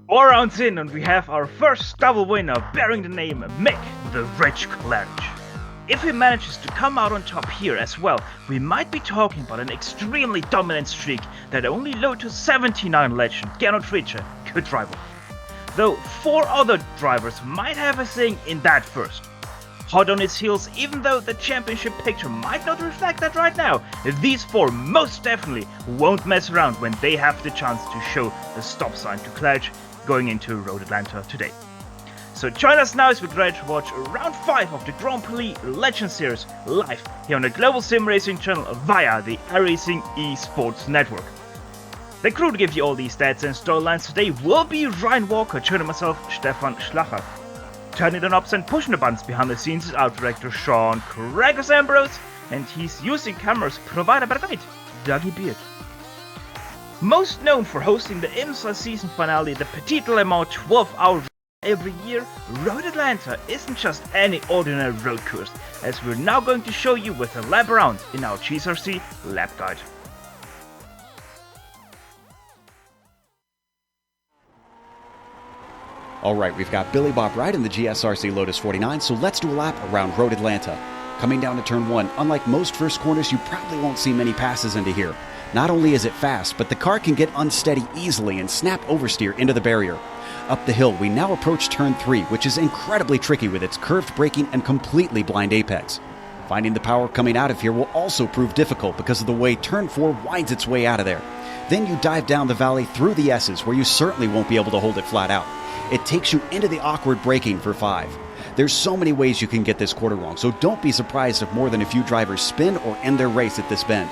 4 rounds in and we have our first double winner bearing the name Mick the Rich Claridge. If he manages to come out on top here as well, we might be talking about an extremely dominant streak that only Lotus 79 legend Gernot Fritzsche could rival. Though 4 other drivers might have a saying in that first. Hot on its heels, even though the championship picture might not reflect that right now, these 4 most definitely won't mess around when they have the chance to show the stop sign to Claridge going into Road Atlanta today. So join us now as we try to watch round 5 of the Grand Prix Legend Series live here on the Global Sim Racing channel via the iRacing eSports network. The crew to give you all these stats and storylines today will be Ryan Walker, joining myself, Stefan Schlacher. Turning the knobs and pushing the buttons behind the scenes is art director Sean Crackers Ambrose, and he's using cameras provided by the great Dougie Beard. Most known for hosting the IMSA season finale, the Petit Le Mans 12-hour every year, Road Atlanta isn't just any ordinary road course, as we're now going to show you with a lap around in our GSRC lap guide. Alright, we've got Billy Bob right in the GSRC Lotus 49, so let's do a lap around Road Atlanta. Coming down to turn 1, unlike most first corners, you probably won't see many passes into here. Not only is it fast, but the car can get unsteady easily and snap oversteer into the barrier. Up the hill, we now approach turn 3, which is incredibly tricky with its curved braking and completely blind apex. Finding the power coming out of here will also prove difficult because of the way turn 4 winds its way out of there. Then you dive down the valley through the S's, where you certainly won't be able to hold it flat out. It takes you into the awkward braking for 5. There's so many ways you can get this quarter wrong, so don't be surprised if more than a few drivers spin or end their race at this bend.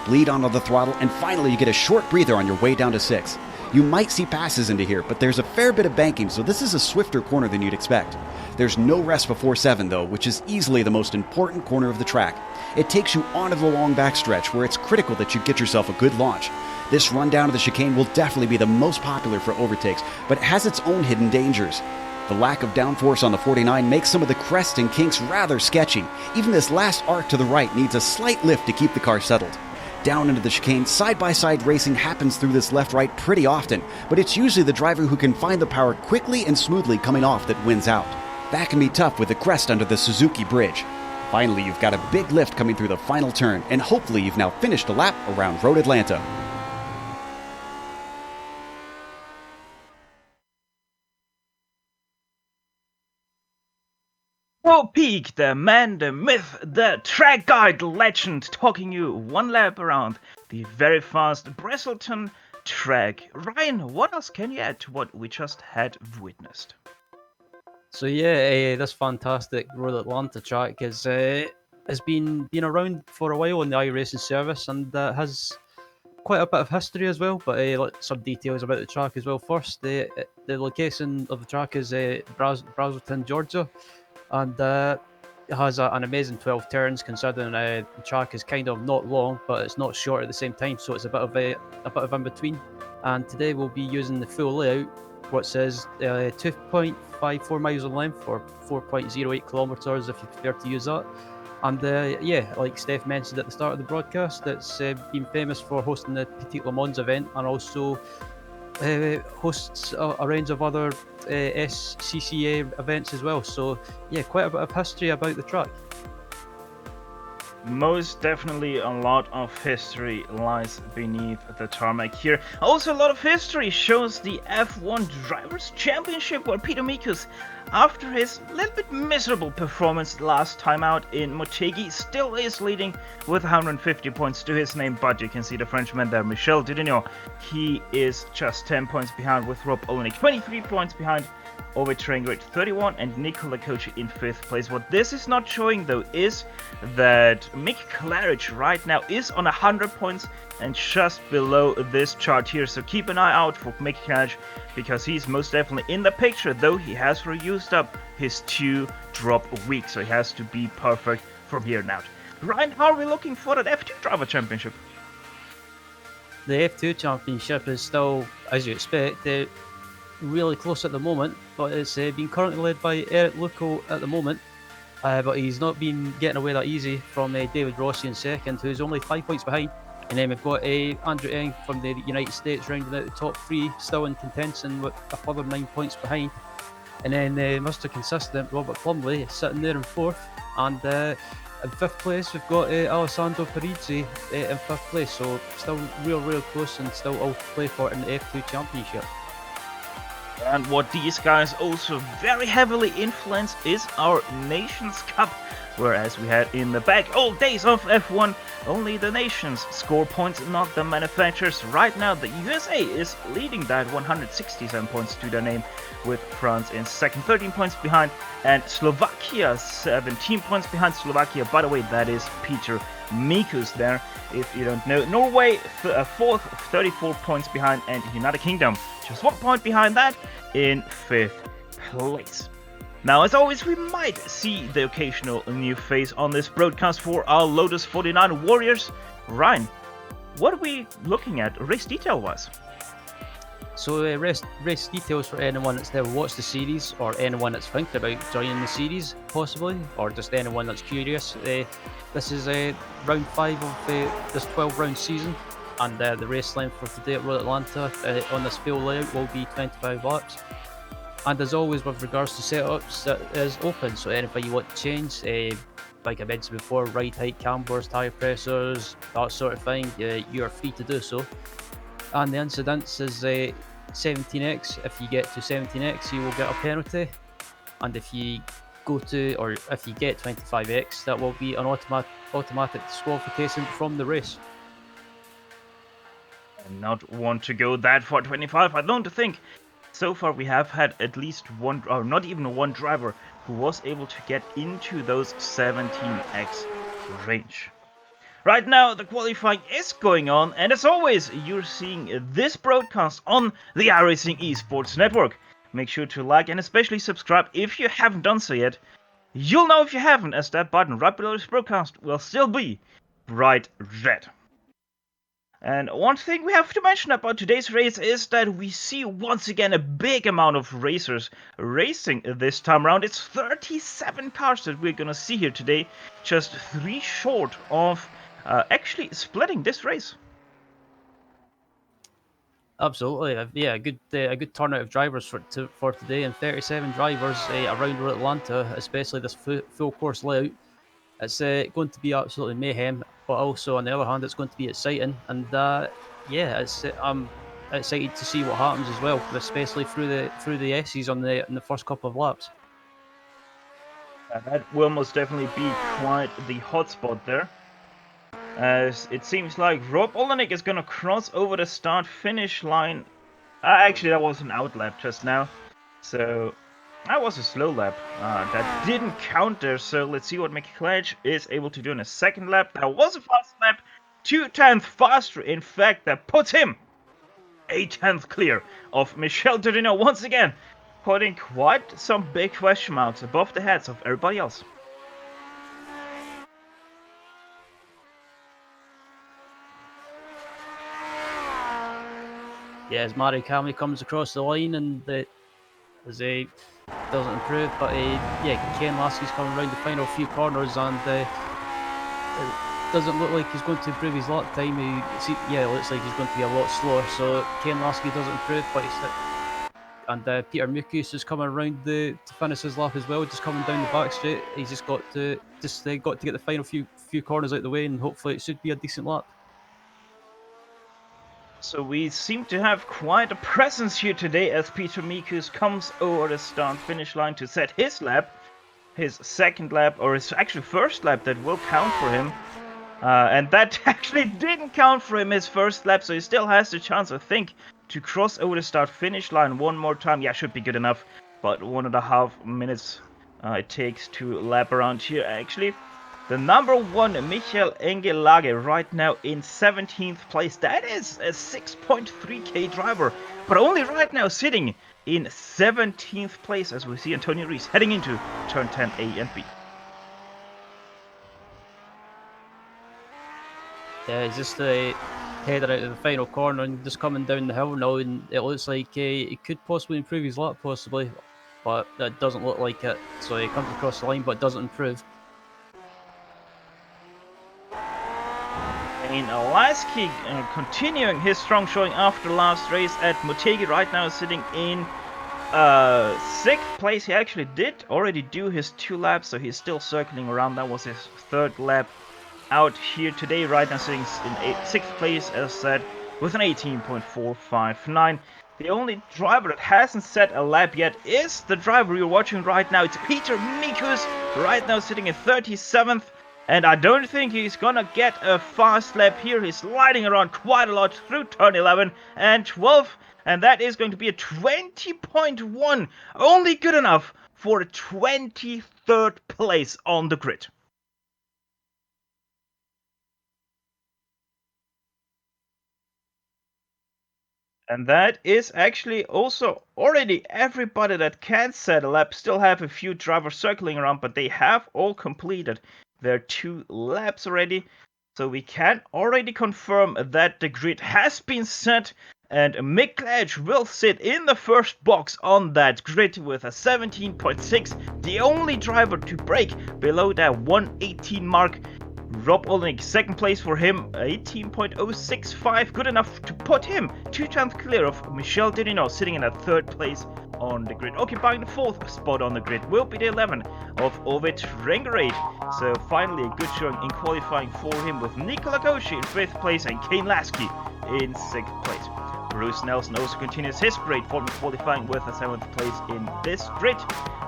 Bleed onto the throttle, and finally you get a short breather on your way down to 6. You might see passes into here, but there's a fair bit of banking, so this is a swifter corner than you'd expect. There's no rest before 7 though, which is easily the most important corner of the track. It takes you onto the long backstretch, where it's critical that you get yourself a good launch. This run down to the chicane will definitely be the most popular for overtakes, but it has its own hidden dangers. The lack of downforce on the 49 makes some of the crests and kinks rather sketchy. Even this last arc to the right needs a slight lift to keep the car settled. Down into the chicane, side-by-side racing happens through this left-right pretty often, but it's usually the driver who can find the power quickly and smoothly coming off that wins out. That can be tough with the crest under the Suzuki Bridge. Finally, you've got a big lift coming through the final turn, and hopefully you've now finished a lap around Road Atlanta. Pro Peak, the man, the myth, the track guide legend, talking you one lap around the very fast Breselton track. Ryan, what else can you add to what we just had witnessed? So yeah, this fantastic Road Atlanta track has been around for a while in the iRacing service, and has quite a bit of history as well. But some details about the track as well. First, the location of the track is Braselton, Georgia. And it has an amazing 12 turns, considering the track is kind of not long, but it's not short at the same time, so it's a bit of in between. And today we'll be using the full layout, what says 2.54 miles in length, or 4.08 kilometers if you prefer to use that. And yeah, like Steph mentioned at the start of the broadcast, it's been famous for hosting the Petit Le Mans event, and also hosts a range of other SCCA events as well. So yeah, quite a bit of history about the track. Most definitely a lot of history lies beneath the tarmac here. Also a lot of history shows the F1 Drivers' Championship, where Peter Mikus, after his little bit miserable performance last time out in Motegi, still is leading with 150 points to his name, but you can see the Frenchman there, Michel Dudignon. He is just 10 points behind, with Rob Olenek 23 points behind over train grade 31 and Nicola Kochi in 5th place. What this is not showing though is that Mick Claridge right now is on 100 points and just below this chart here, so keep an eye out for Mick Claridge, because he's most definitely in the picture, though he has reused up his 2 drop week, so he has to be perfect from here on out. Ryan, how are we looking for that F2 Driver Championship? The F2 Championship is still, as you expect, really close at the moment, but it's being currently led by Eric Luco at the moment, but he's not been getting away that easy from David Rossi in second, who's only 5 points behind. And then we've got Andrew Eng from the United States rounding out the top 3, still in contention with a further 9 points behind. And then Mr. Consistent, Robert Plumley, sitting there in 4th. And in 5th place, we've got Alessandro Parigi in 5th place. So still real close and still all to play for in the F2 Championship. And what these guys also very heavily influence is our Nations Cup. Whereas we had in the back old days of F1, only the nations score points, not the manufacturers. Right now, the USA is leading that 167 points to their name, with France in second, 13 points behind, and Slovakia 17 points behind. Slovakia, by the way, that is Peter Mikus there, if you don't know. Norway, 4th, 34 points behind, and United Kingdom just 1 point behind that in 5th place. Now, as always, we might see the occasional new face on this broadcast for our Lotus 49 Warriors. Ryan, what are we looking at race detail-wise? So race details for anyone that's never watched the series, or anyone that's thinking about joining the series, possibly, or just anyone that's curious. This is round 5 of this 12-round season, and the race length for today at Road Atlanta on this field layout will be 25 laps. And as always, with regards to setups, that is open, so anything you want to change, like I mentioned before, ride height, cambers, tyre pressures, that sort of thing, you are free to do so. And the incidence is 17x. If you get to 17x, you will get a penalty, and if you if you get 25x, that will be an automatic disqualification from the race. I not want to go that for 25. I don't think. So far we have had at least one, or not even one driver who was able to get into those 17x range. Right now the qualifying is going on, and as always you're seeing this broadcast on the iRacing Esports Network. Make sure to like and especially subscribe if you haven't done so yet. You'll know if you haven't, as that button right below this broadcast will still be bright red. And one thing we have to mention about today's race is that we see once again a big amount of racers racing this time around. It's 37 cars that we're gonna see here today, just 3 short of actually splitting this race. Absolutely, yeah, a good turnout of drivers for today, and 37 drivers around Road Atlanta, especially this full course layout. It's going to be absolutely mayhem, but also on the other hand, it's going to be exciting, and yeah, I'm excited to see what happens as well, especially through the S's in the first couple of laps. That will most definitely be quite the hotspot there, as it seems like Rob Olenek is going to cross over the start-finish line. Actually, that was an out lap just now, so that was a slow lap. That didn't count there, so let's see what Michelin is able to do in a second lap. That was a fast lap, 2/10 faster. In fact, that puts him 8/10 clear of Michel Dodino once again, putting quite some big question marks above the heads of everybody else. Yeah, as Mari Kami comes across the line, and as he doesn't improve, but yeah, Ken Lasky's coming around the final few corners, and it doesn't look like he's going to improve his lap time. It looks like he's going to be a lot slower, so Ken Lasky doesn't improve, but Peter Mukus is coming around to finish his lap as well, just coming down the back straight. He's just got to get the final few corners out the way, and hopefully it should be a decent lap. So we seem to have quite a presence here today, as Peter Mikus comes over the start-finish line to set his lap, his second lap, or his actually first lap that will count for him. And that actually didn't count for him, his first lap, so he still has the chance, I think, to cross over the start-finish line one more time. Yeah, should be good enough, but 1.5 minutes it takes to lap around here, actually. The number 1, Michael Engelage, right now in 17th place. That is a 6.3k driver, but only right now sitting in 17th place, as we see Antonio Reese heading into turn 10 A and B. Yeah, he's just headed out of the final corner and just coming down the hill now, and it looks like he could possibly improve his lap, possibly, but that doesn't look like it. So he comes across the line but doesn't improve. Kane Lasky continuing his strong showing after last race at Motegi, right now sitting in 6th place. He actually did already do his 2 laps, so he's still circling around. That was his 3rd lap out here today, right now sitting in 6th place, as said, with an 18.459. The only driver that hasn't set a lap yet is the driver you're watching right now. It's Peter Mikus, right now sitting in 37th. And I don't think he's gonna get a fast lap here. He's sliding around quite a lot through turn 11 and 12. And that is going to be a 20.1. Only good enough for a 23rd place on the grid. And that is actually also already everybody that can set a lap. Still have a few drivers circling around, but they have all completed their 2 laps already. So we can already confirm that the grid has been set, and Mick Ledge will sit in the first box on that grid with a 17.6, the only driver to break below that 118 mark. Rob Olenek, 2nd place for him, 18.065, good enough to put him 2 times clear of Michel Dirino, sitting in a 3rd place on the grid. Occupying the 4th spot on the grid will be the 11 of Ovid Rengerade. So finally a good showing in qualifying for him, with Nikola Goshi in 5th place and Kane Lasky in 6th place. Bruce Nelson also continues his great form in qualifying with a 7th place in this grid,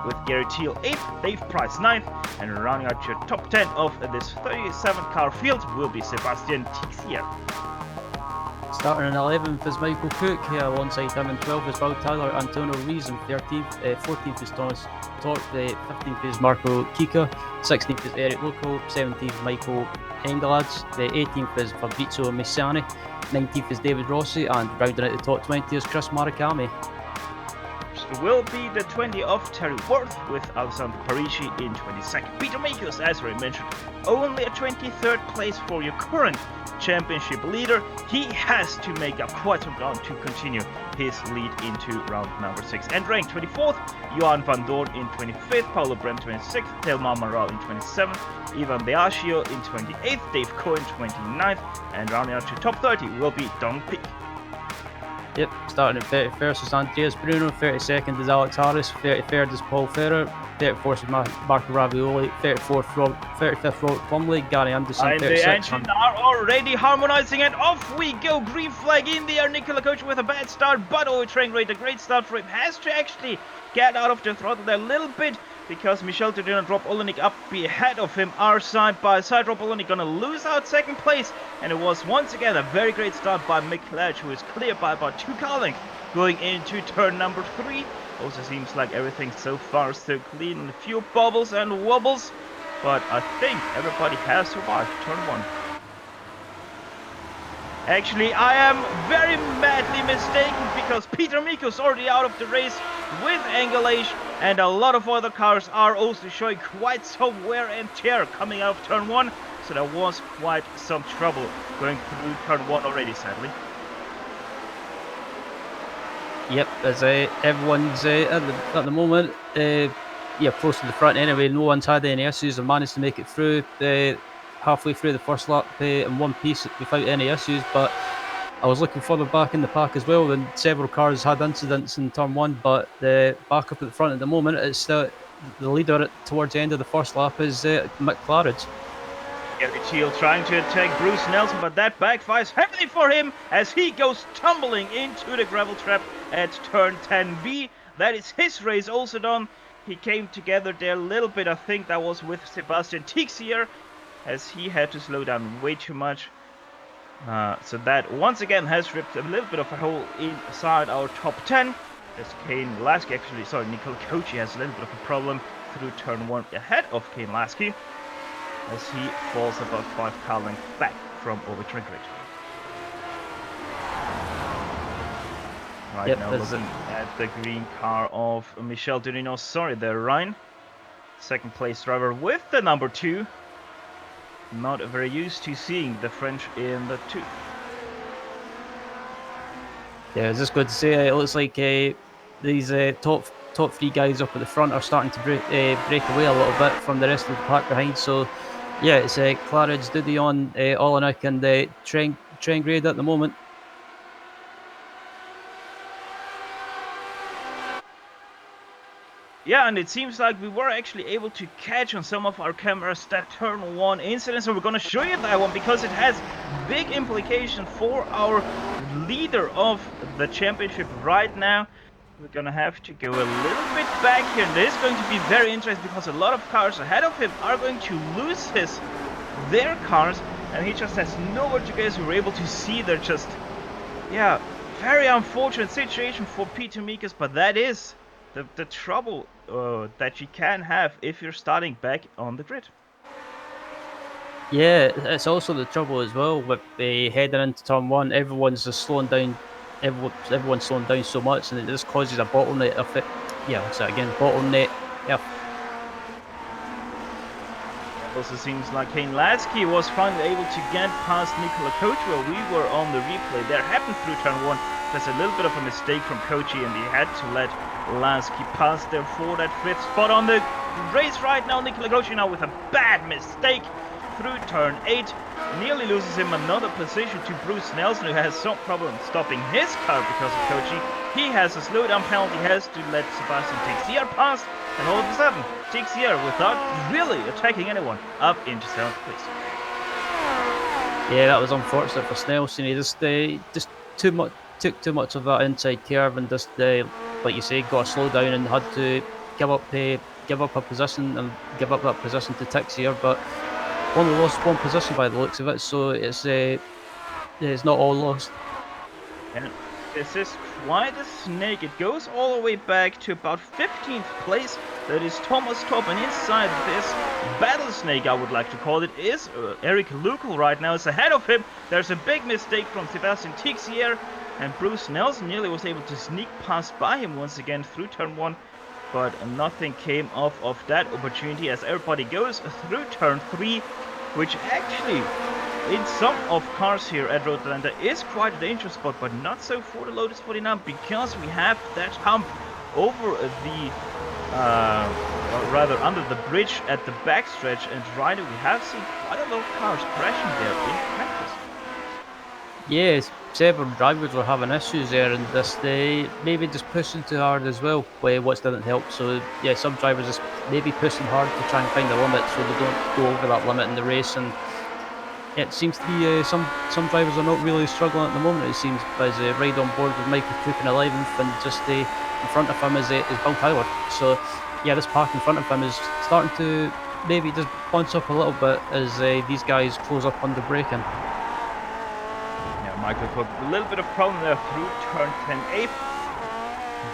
with Gary Teal 8th, Dave Price 9th, and rounding out your top 10 of this 37 car field will be Sebastian Tixier. Starting in 11th is Michael Cook, alongside him in 12th is Will Tyler, Antonio Rees in 13th, 14th is Thomas Torp, 15th is Marco Kika, 16th is Eric Loco, 17th Michael Engelades, 18th is Fabrizio Messiani, 19th is David Rossi, and rounding out the top 20 is Chris Marikami. Will be the 20 of Terry Worth, with Alessandro Parisi in 22nd. Peter Mikus, as already mentioned, only a 23rd place for your current championship leader. He has to make up quite some ground to continue his lead into round number 6. And ranked 24th, Johan van Doorn in 25th, Paulo Brem 26th, Telma Amaral in 27th, Ivan Beascio in 28th, Dave Cohen 29th, and rounding out your top 30 will be Dong Peak. Yep, starting at 31st is Andreas Bruno, 32nd is Alex Harris, 33rd is Paul Ferrer, 34th is Marco Ravioli, 35th Robert Plumley, Gary Anderson, and 36th. The engine are already harmonizing, and off we go. Green flag in the air. Nicola Coach with a bad start, but Train Rate, a great start for him, has to actually get out of the throttle a little bit, because Michel Tordino and Rob Olenek up ahead of him are side by side. Rob Olenek gonna lose out 2nd place, and it was once again a very great start by Mick Ledge, who is clear by about 2 car lengths going into turn number 3. Also seems like everything so far is still clean, a few bubbles and wobbles, but I think everybody has survived turn 1. Actually, I am very madly mistaken, because Peter Miko's already out of the race with Engelage, and a lot of other cars are also showing quite some wear and tear coming out of turn 1, so there was quite some trouble going through turn 1 already, sadly. Yep, as everyone's at the moment, close to the front anyway. No one's had any issues and managed to make it through halfway through the first lap in one piece without any issues. But I was looking further back in the pack as well, and several cars had incidents in turn 1. But back up at the front at the moment, it's the leader towards the end of the first lap is Mick Claridge. Gary Teal trying to attack Bruce Nelson, but that backfires heavily for him as he goes tumbling into the gravel trap at turn 10B. That is his race also done. He came together there a little bit. I think that was with Sebastian Tixier, as he had to slow down way too much. So that once again has ripped a little bit of a hole inside our top 10. As Kane Lasky, Nikola Kochi has a little bit of a problem through turn 1 ahead of Kane Lasky, as he falls about 5 car lengths back from overtrain grid. Right now looking at the green car of Michel Durino. Sorry there, Ryan. 2nd place driver with the number 2. Not very used to seeing the French in the 2. Yeah, I was just going to say, it looks like these top 3 guys up at the front are starting to break away a little bit from the rest of the pack behind. So Yeah, it's Claridge, Didion, Olenek, and Train Grade at the moment. Yeah, and it seems like we were actually able to catch on some of our cameras that turn 1 incident, so we're gonna show you that one because it has big implication for our leader of the championship right now. We're gonna have to go a little bit back here, and this is going to be very interesting because a lot of cars ahead of him are going to lose their cars, and he just has nowhere to go, so we're able to see they're just, yeah, very unfortunate situation for Peter Mikas, but that is the trouble that you can have if you're starting back on the grid. Yeah, it's also the trouble as well with heading into turn 1. Everyone's just slowing down. Everyone's slowing down so much, and it just causes a bottleneck effect. Yeah, I'll say it again, bottleneck. Yeah. Also seems like Kane Lasky was finally able to get past Nikola Kochi while we were on the replay. There happened through turn 1. There's a little bit of a mistake from Kochi, and he had to let Lasky pass there for that 5th spot on the race right now. Nikola Kochi now with a bad mistake through turn 8. Nearly loses him another position to Bruce Nelson, who has some problem stopping his car because of Kochi. He has a slowdown penalty, has to let Sebastian Texier pass, and all of a sudden, Texier, without really attacking anyone, up into 7th place. Yeah, that was unfortunate for Snelson. He just took too much of that inside curve, and just like you say, got a slow down and had to give up a position and give up that position to Texier, but only lost one position by the looks of it, so it's not all lost. And this is quite a snake. It goes all the way back to about 15th place. That is Thomas Top, and inside this battle snake, I would like to call it, is Eric Lukel right now. Is ahead of him. There's a big mistake from Sebastian Texier, and Bruce Nelson nearly was able to sneak past by him once again through turn 1. But nothing came off of that opportunity as everybody goes through turn 3, which actually, in some of cars here at Road Atlanta, is quite a dangerous spot, but not so for the Lotus 49 because we have that hump over the, or rather under the bridge at the backstretch, and right, we have seen quite a lot of cars crashing there in practice. Yes, several drivers were having issues there, and this they maybe just pushing too hard as well, which didn't help. So yeah, some drivers just maybe pushing hard to try and find the limit, so they don't go over that limit in the race. And it seems to be some drivers are not really struggling at the moment. It seems as right on board with Michael Cook in 11th, and just in front of him is Bill Tyler. So yeah, this pack in front of him is starting to maybe just bounce up a little bit as these guys close up under braking. Michael Cook, a little bit of problem there through turn 10A.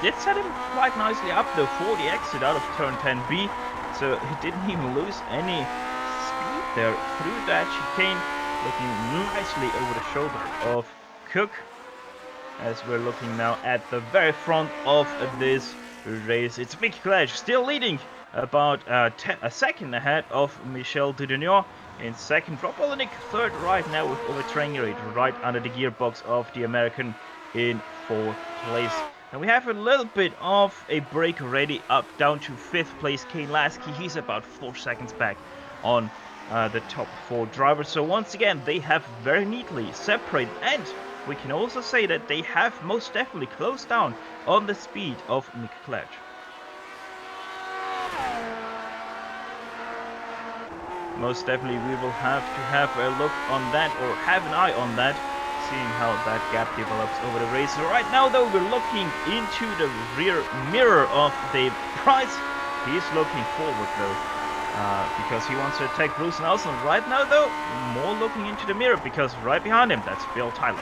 Did set him quite nicely up though for the exit out of turn 10B, so he didn't even lose any speed there through that chicane, looking nicely over the shoulder of Cook, as we're looking now at the very front of this race. It's Mickey Clash still leading about a second ahead of Michel Dudignon. In second, Rob Olenek third right now with overtraining rate right under the gearbox of the American in 4th place. And we have a little bit of a break already up down to 5th place. Kane Lasky, he's about 4 seconds back on the top 4 drivers. So once again, they have very neatly separated, and we can also say that they have most definitely closed down on the speed of Mick Clash. Most definitely we will have to have a look on that, or have an eye on that, seeing how that gap develops over the race. So right now though, we're looking into the rear mirror of Dave Price. He's looking forward though, because he wants to attack Bruce Nelson. Right now though, more looking into the mirror, because right behind him, that's Bill Tyler.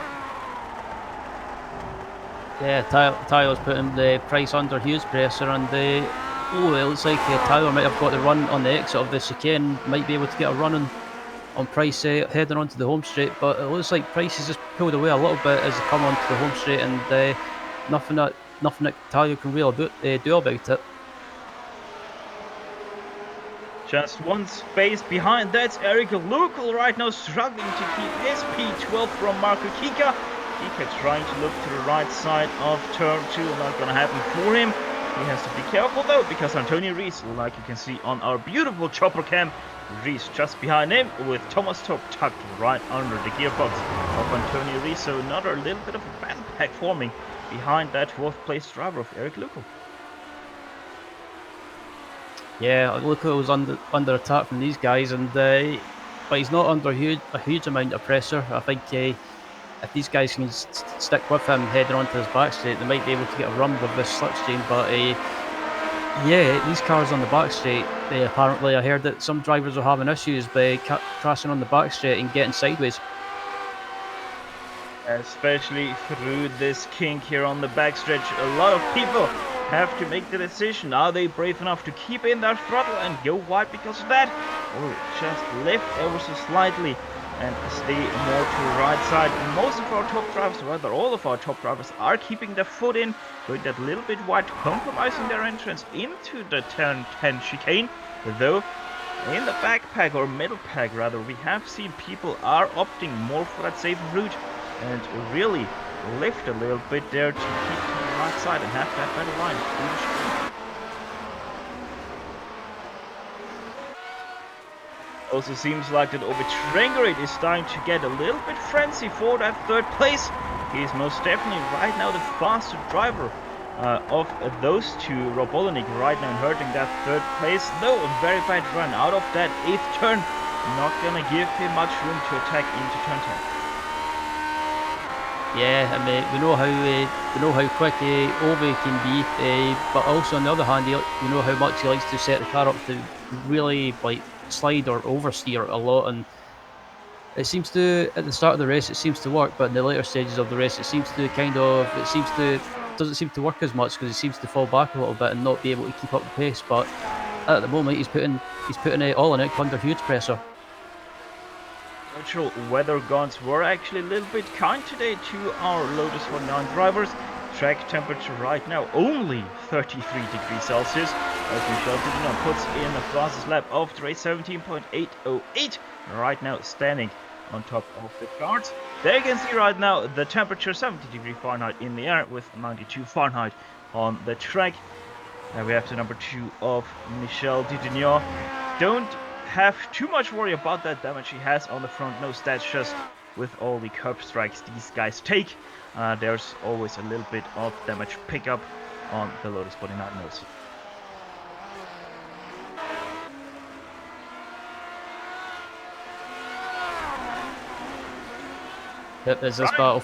Yeah, Tyler's putting the Price under huge pressure, and it looks like Tyler might have got the run on the exit of the chicane, might be able to get a run on Price heading onto the home straight, but it looks like Price has just pulled away a little bit as they come onto the home straight, and nothing that Tyler can really do about it. Just one space behind, that's Eric Lukel right now struggling to keep his P12 from Marco Kika. Kika trying to look to the right side of turn 2, not gonna happen for him. He has to be careful though, because Antonio Rees, like you can see on our beautiful chopper cam, Rees just behind him with Thomas Topp tucked right under the gearbox of Antonio Rees. So another little bit of a battle pack forming behind that 4th place driver of Eric Lucco. Yeah, Lucco was under attack from these guys, and but he's not under a huge amount of pressure. I think if these guys can stick with him heading onto his back straight, they might be able to get a run with this slipstream. But yeah, these cars on the back straight, apparently I heard that some drivers are having issues by crashing on the back straight and getting sideways. Especially through this kink here on the backstretch, a lot of people have to make the decision. Are they brave enough to keep in their throttle and go wide because of that, or just lift ever so slightly and stay more to the right side? Most of our top drivers, rather all of our top drivers, are keeping their foot in, going that little bit wide, compromising their entrance into the turn 10 chicane. Though in the backpack, or middle pack rather, we have seen people are opting more for that safe route and really lift a little bit there to keep to the right side and have that better line through the chicane. Also seems like that Obi Trengeret is starting to get a little bit frenzy for that 3rd place. He is most definitely right now the faster driver of those two. Rob Olenek right now hurting that 3rd place, though a very bad run out of that 8th turn, not gonna give him much room to attack into turn 10. Yeah, I mean, we know how quick Ovi can be, but also on the other hand, we know how much he likes to set the car up to really like slide or oversteer a lot, and it seems to, at the start of the race, it seems to work, but in the later stages of the race, it doesn't seem to work as much because he seems to fall back a little bit and not be able to keep up the pace. But at the moment, he's putting it all in it under huge pressure. Virtual weather gods were actually a little bit kind today to our Lotus 49 drivers. Track temperature right now only 33 degrees Celsius, as Michel Dudinot puts in the fastest lap of the race, 17.808, right now standing on top of the charts. There you can see right now the temperature 70 degrees Fahrenheit in the air with 92 Fahrenheit on the track. And we have the number 2 of Michel Dudinot. Don't have too much worry about that damage he has on the front nose. That's just with all the curb strikes these guys take. There's always a little bit of damage pickup on the Lotus 49 nose. Yep, there's this battle.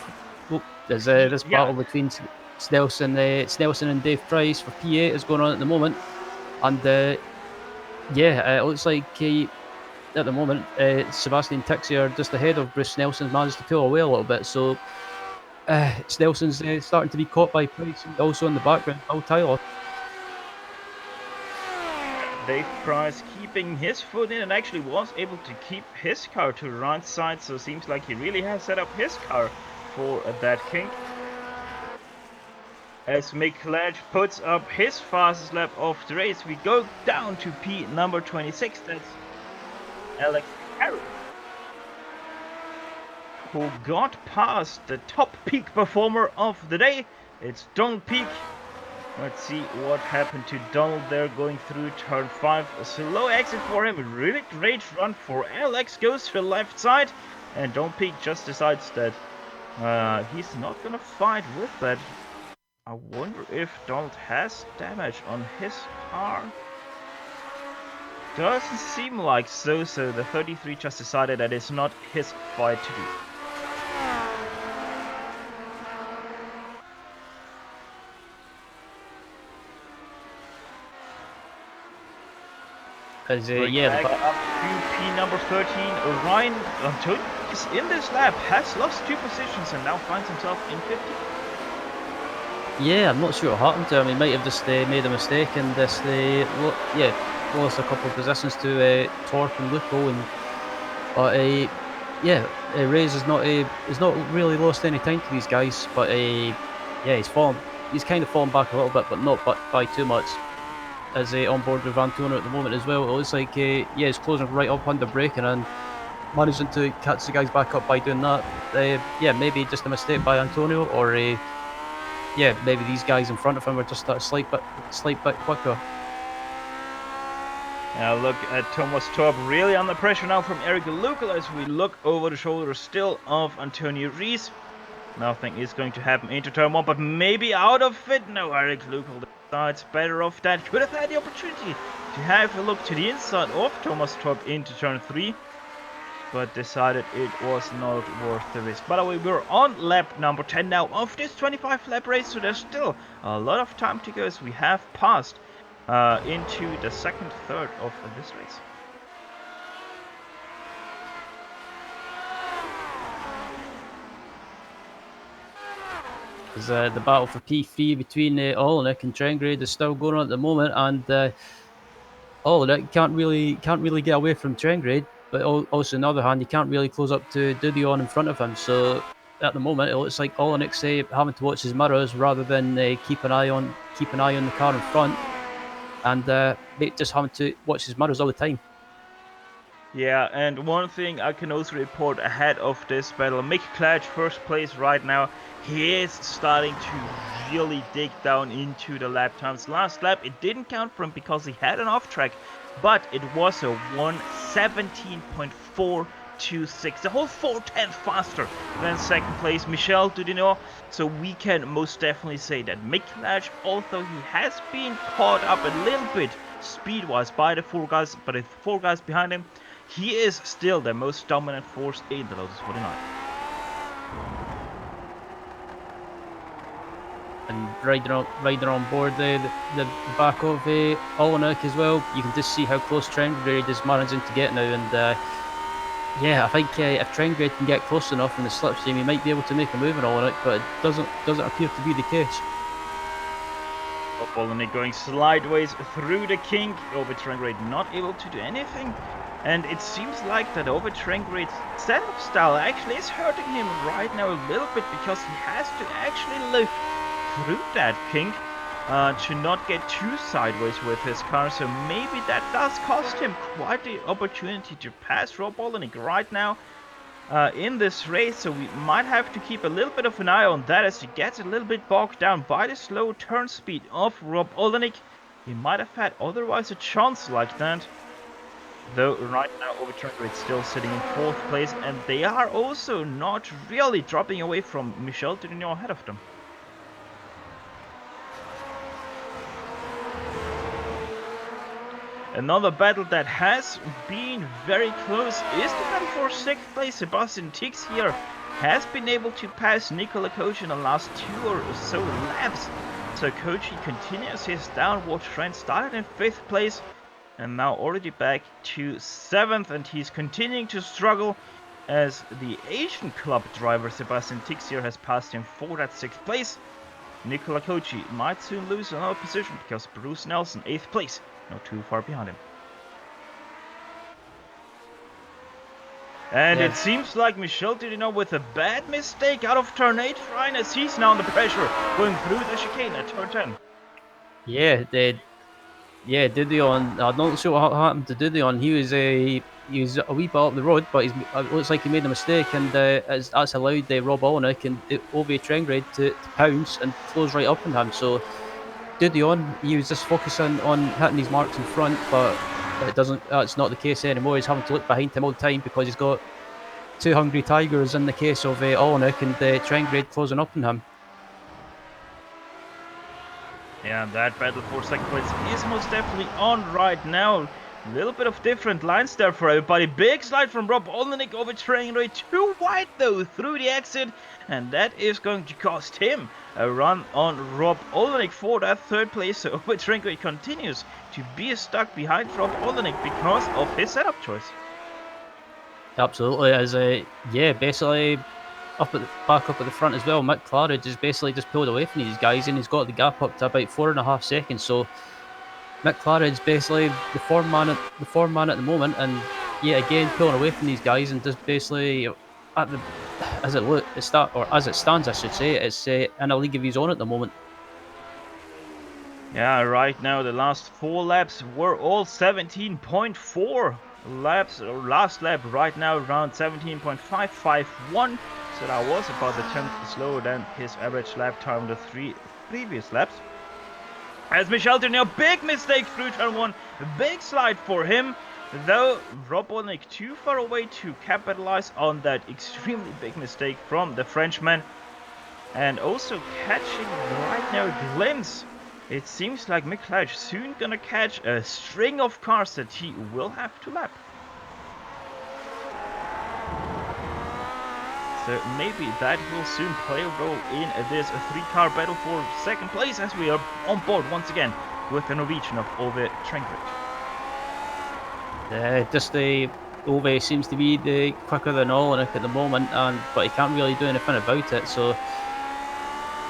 There's this battle between Snelson and Dave Price for P8 is going on at the moment, and it looks like at the moment Sebastian Tixier just ahead of Bruce Snelson's managed to pull away a little bit. So Snelson's starting to be caught by Price, and also in the background, Paul Tyler. Dave Price keeping his foot in and actually was able to keep his car to the right side, so seems like he really has set up his car for that kink. As Michelin puts up his fastest lap of the race, we go down to P number 26, that's Alex Harris, who got past the top peak performer of the day. It's Donald Peak. Let's see what happened to Donald there going through turn 5. A slow exit for him, a really great run for Alex, goes to the left side, and Donald Peak just decides that he's not gonna fight with that. I wonder if Donald has damage on his car. Doesn't seem like so, so the 33 just decided that it's not his fight to do. As up to P number 13, Ryan Antonius in this lap has lost 2 positions and now finds himself in 50. Yeah, I'm not sure what happened to him. He might have just made a mistake and just lost a couple of positions to Torp and Luco, but Reyes is not he's not really lost any time to these guys, but he's kind of fallen back a little bit, but not by too much. As on board with Antonio at the moment as well. It looks like he's closing right up under braking and managing to catch the guys back up by doing that. Maybe just a mistake by Antonio, or yeah, maybe these guys in front of him were just a slight bit quicker. Now look at Thomas Torp really under pressure now from Eric Lukal as we look over the shoulder still of Antonio Rees. Nothing is going to happen into turn 1, but maybe out of it. No, Eric Lukal decides better off that. Could have had the opportunity to have a look to the inside of Thomas Torp into turn 3, but decided it was not worth the risk. By the way, we're on lap number 10 now of this 25 lap race, so there's still a lot of time to go as we have passed into the second third of this race. The battle for P3 between Olenek and Trengrade is still going on at the moment, and Olenek can't really get away from Trengrade, but also on the other hand, he can't really close up to Dudion in front of him. So at the moment, it looks like Olenek having to watch his mirrors rather than keep an eye on the car in front, and just having to watch his mirrors all the time. Yeah, and one thing I can also report ahead of this battle, Mick Clatch first place right now. He is starting to really dig down into the lap times. Last lap it didn't count for him because he had an off track, but it was a 1:17.426, a whole 4/10 faster than second place Michel Dudino. So we can most definitely say that Mick Clatch, although he has been caught up a little bit speed-wise by the four guys behind him, he is still the most dominant force in the Lotus 49. And riding on board the back of Olenek as well, you can just see how close Trengrade is managing to get now. And yeah, I think if Trengrade can get close enough in the slipstream, he might be able to make a move on Olenek, but it doesn't appear to be the case. Olenek going sideways through the kink, over Trengrade not able to do anything. And it seems like that over Trengrade's setup style actually is hurting him right now a little bit, because he has to actually lift through that kink to not get too sideways with his car. So maybe that does cost him quite the opportunity to pass Rob Olenek right now in this race. So we might have to keep a little bit of an eye on that as he gets a little bit bogged down by the slow turn speed of Rob Olenek. He might have had otherwise a chance like that. Though right now over Trengrade still sitting in 4th place, and they are also not really dropping away from Michel Dudino ahead of them. Another battle that has been very close is the battle for 6th place. Sebastian Tix here has been able to pass Nicola Koch in the last 2 or so laps. So Koch continues his downward trend, started in 5th place and now already back to 7th, and he's continuing to struggle as the Asian club driver Sebastian Tix here has passed him for that 6th place. Nicola Koch might soon lose another position because Bruce Nelson 8th place, not too far behind him. And it seems like Michel Dudino with a bad mistake out of turn 8, Ryan, as he's now under pressure going through the chicane at turn 10. Yeah, Dudion. I'm not sure what happened to Dudion. He was a wee bit up the road, but it looks like he made a mistake, and that's allowed Rob Olenek and Ove Trengrade to pounce and close right up on him. So Dudion, he was just focusing on hitting his marks in front, but that's not the case anymore. He's having to look behind him all the time because he's got 2 hungry tigers in the case of Olenek and Trengrade closing up on him. Yeah, that battle for 2nd place is most definitely on right now. A little bit of different lines there for everybody. Big slide from Rob Olenek over Trengrade, too wide though through the exit, and that is going to cost him a run on Rob Olenek for that 3rd place. So over Trengrade continues to be stuck behind Rob Olenek because of his setup choice. Absolutely, basically back up at the front as well. Mick Claridge is basically just pulled away from these guys, and he's got the gap up to about 4.5 seconds. So Mick Claridge basically the form man at the moment, and again pulling away from these guys, and just basically as it stands, I should say, it's in a league of his own at the moment. Yeah, right now the last 4 laps were all 17.4 laps, or last lap right now around 17.551. So that was about the 10th slower than his average lap time the 3 previous laps. As Michel Turner, big mistake through turn 1, big slide for him. Though Rob Olnick too far away to capitalize on that extremely big mistake from the Frenchman. And also catching right now a glimpse. It seems like Michelin soon gonna catch a string of cars that he will have to lap. So maybe that will soon play a role in this 3-car battle for second place, as we are on board once again with the Norwegian of Ove Trenkert. Just the Ove seems to be the quicker than Olenek at the moment, but he can't really do anything about it. So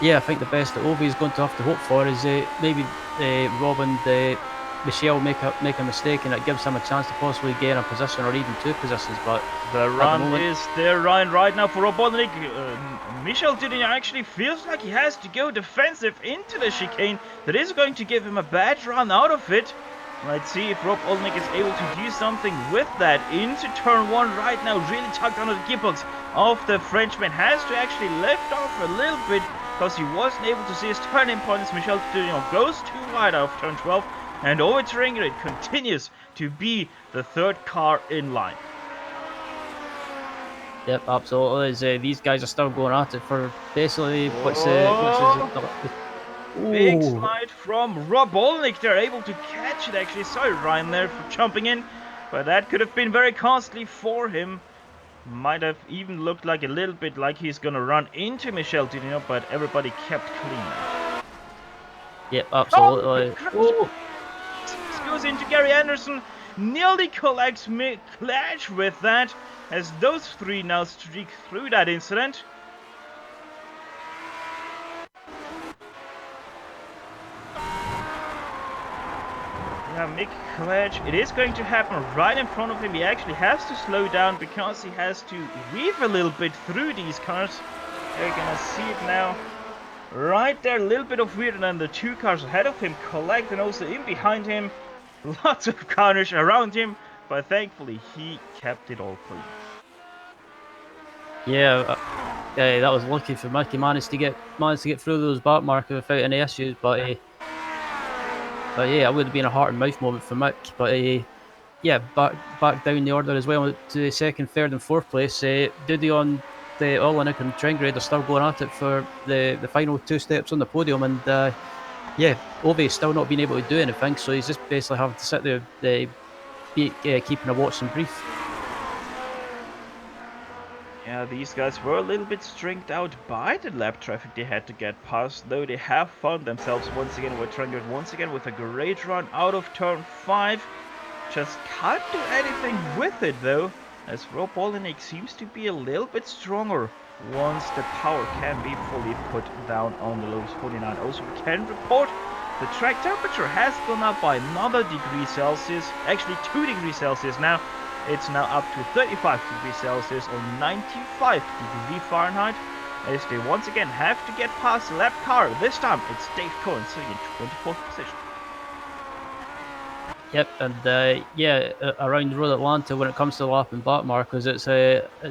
yeah, I think the best that Ove is going to have to hope for is maybe Rob and Michel make a mistake, and it gives him a chance to possibly gain a position or even 2 positions. But the run is there right now for Rob Olnick. Michel Dudin actually feels like he has to go defensive into the chicane. That is going to give him a bad run out of it. Let's see if Rob Olnick is able to do something with that into turn 1 right now. Really tucked under the gearbox of the Frenchman. Has to actually lift off a little bit because he wasn't able to see his turning point as Michel Dudin goes too wide out of turn 12. And Ove Trenkert continues to be the 3rd car in line. Yep, absolutely. As, these guys are still going at it for basically Big slide from Rob Olnick. They're able to catch it actually. Sorry Ryan there for jumping in, but that could have been very costly for him. Might have even looked like a little bit like he's gonna run into Michel Dudin, but everybody kept clean. Yep, absolutely. Oh, goes into Gary Anderson, nearly collects Clash with that, as those 3 now streak through that incident. Yeah, Mick Clash, it is going to happen right in front of him. He actually has to slow down because he has to weave a little bit through these cars. You're gonna see it now. Right there, a little bit of weird, and then the 2 cars ahead of him collect, and also in behind him. Lots of carnage around him, but thankfully he kept it all clean. Yeah, that was lucky for Mick. He managed to get through those back markers without any issues. But yeah, it would have been a heart and mouth moment for Mick. But yeah, back down the order as well to the 2nd, 3rd, and 4th place. Dudion, the Olenek and Trenkert are still going at it for the final 2 steps on the podium, and yeah, Ove's still not been able to do anything, so he's just basically having to sit there, keeping a watch and brief. Yeah, these guys were a little bit stringed out by the lap traffic they had to get past, though they have found themselves once again with Trenkert once again with a great run out of turn 5. Just can't do anything with it though, as Rob Olnick seems to be a little bit stronger once the power can be fully put down on the Lotus 49. Also, we can report the track temperature has gone up by another degree Celsius, actually 2 degrees Celsius now. It's now up to 35 degrees Celsius or 95 degrees Fahrenheit, as they once again have to get past the lap car. This time it's Dave Cohen sitting in 24th position. Yep, and yeah, around the road Atlanta, when it comes to lap and back markers, it's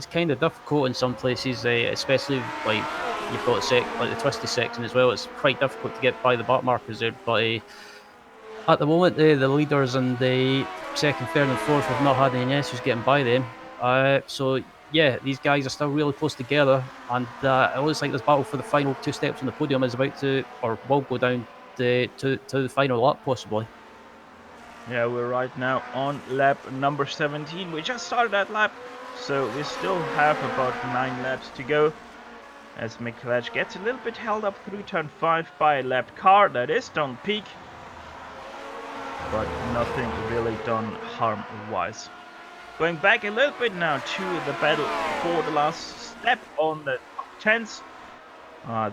kind of difficult in some places, especially like you've got like the twisty section as well. It's quite difficult to get by the back markers there, but at the moment the leaders and the 2nd, 3rd, and 4th have not had any issues getting by them. So yeah, these guys are still really close together, and it looks like this battle for the final 2 steps on the podium is about to, or will go down to the final lap possibly. Yeah, we're right now on lap number 17. We just started that lap, so we still have about 9 laps to go. As Michelin gets a little bit held up through turn 5 by a lapped car that is down peak, but nothing really done harm-wise. Going back a little bit now to the battle for the last step on the top 10s.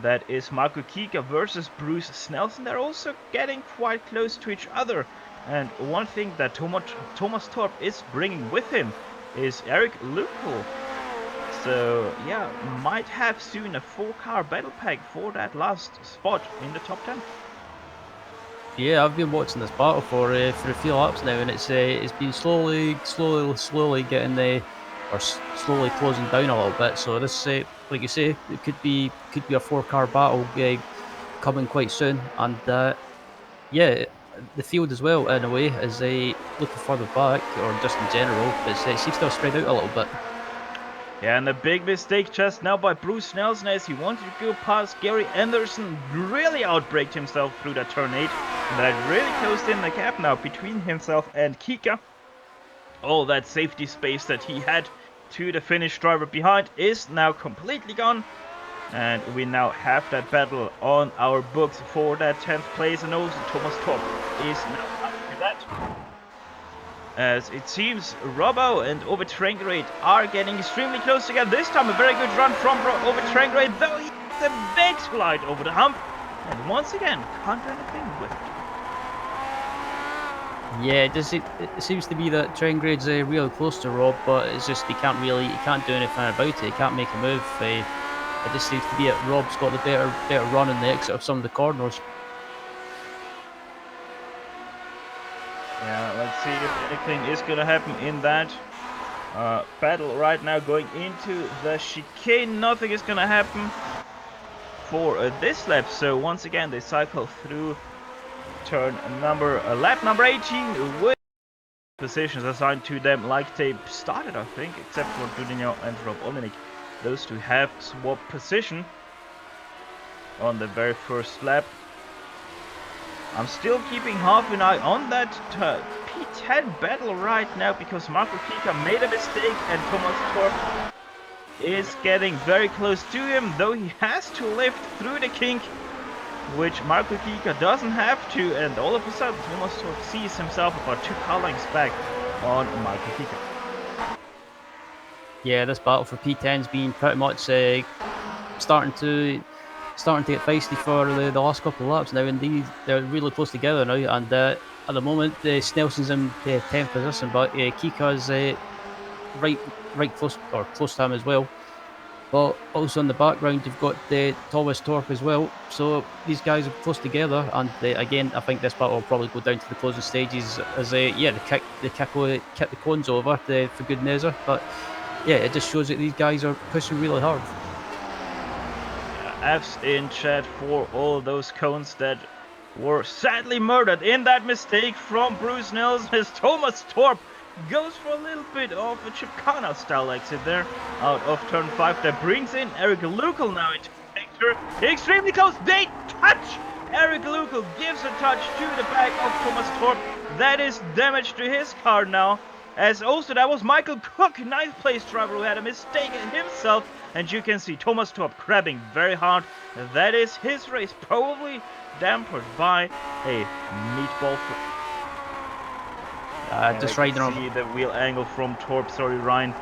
That is Marco Kika versus Bruce Snelson. They're also getting quite close to each other. And one thing that Thomas Torp is bringing with him is Eric Lupel. So yeah, might have soon a 4-car battle pack for that last spot in the top 10. Yeah, I've been watching this battle for a few laps now, and it's been slowly getting slowly closing down a little bit. So this like you say, it could be a four-car battle coming quite soon, and yeah, the field as well in a way is looking further back, or just in general, it seems to have spread out a little bit. Yeah, and a big mistake just now by Bruce Nelson as he wanted to go past Gary Anderson, really outbraked himself through that turn 8, and that really closed in the gap now between himself and Kika. All that safety space that he had to the Finnish driver behind is now completely gone, and we now have that battle on our books for that 10th place, and also Thomas Torp is now after that. As it seems Robbo and Ove Trengrade are getting extremely close together. This time a very good run from Ove Trengrade, though he has a bit light over the hump. And once again, can't do anything with it. Yeah, it seems to be that Trengrade's really close to Rob, but it's just he can't do anything about it. He can't make a move. It just seems to be that Rob's got the better run in the exit of some of the corners. Yeah, let's see if anything is gonna happen in that battle right now going into the chicane. Nothing is gonna happen for this lap. So once again, they cycle through lap number 18 with positions assigned to them like they started, I think, except for Dudinho and Rob Olenek. Those two have swapped position on the very first lap. I'm still keeping half an eye on that P10 battle right now because Marco Kika made a mistake and Thomas Torp is getting very close to him, though he has to lift through the kink, which Marco Kika doesn't have to, and all of a sudden Thomas Torp sees himself about 2 car lengths back on Marco Kika. Yeah, this battle for P10's been pretty much starting to get feisty for the last couple of laps now, and they're really close together now. And at the moment, Snelson's in 10th position, but Kika's right close to him as well. But also in the background, you've got Thomas Torp as well. So these guys are close together, and again, I think this battle will probably go down to the closing stages as they kick the cones over for good measure. But yeah, it just shows that these guys are pushing really hard. F's in chat for all those cones that were sadly murdered in that mistake from Bruce Nelson as Thomas Torp goes for a little bit of a Chicana style exit there out of turn 5 that brings in Eric Lukel now into the picture. Extremely close, they touch! Eric Lukel gives a touch to the back of Thomas Torp. That is damage to his car now. As also that was Michael Cook, 9th place driver, who had a mistake himself. And you can see Thomas Torp crabbing very hard. That is his race, probably dampened by a meatball. Just right now. See the wheel angle from Torp. Sorry, Ryan.